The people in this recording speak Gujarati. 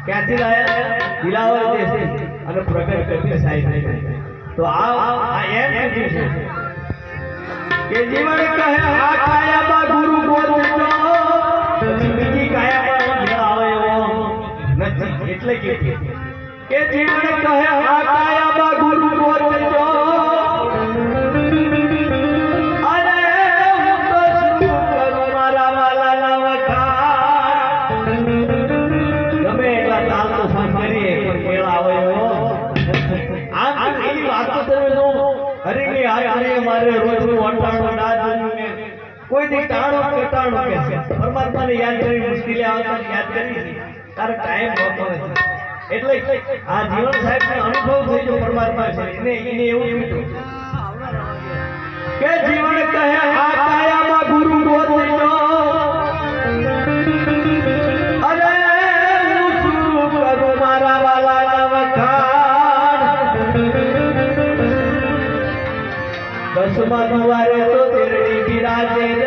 ક્યાંથી લાયા દિલાવર દેશથી અને પ્રગટ કબીર સાહેબ તો આ એમ કીધું છે કે જીવન કહે આ કાયામાં ગુરુ બોલજો બીજી કાયામાં આવે એવો નથી એટલે કે જીવન કહે આ કાયામાં ગુરુ બોલજો અરે હું તો શું કરું મારા વાલાના વખાણ ગમે એટલા તાલ તો સાંભળીએ પણ કેળા આવે એવો આમ એવી વાતો તમે જો હરીની હારે મારે રોજનું વટાણું ના જોયું કોઈ દી ટાણો કટાણો કે છે પરમાત્માને યાદ કરી મુશ્કેલી આવતા યાદ કરી તારે ટાઈમ હોતો નથી એટલે આ જીવન સાહેબને અનુભવ થઈ ગયો પરમાત્મા છે એને એવું કીધું કે જીવન કહે આ કાયામાં ગુરુ બોલજો અરે હું શું કરું મારા વાલાના વખાણ દસમા દ્વારે તો તેરડી બિરાજે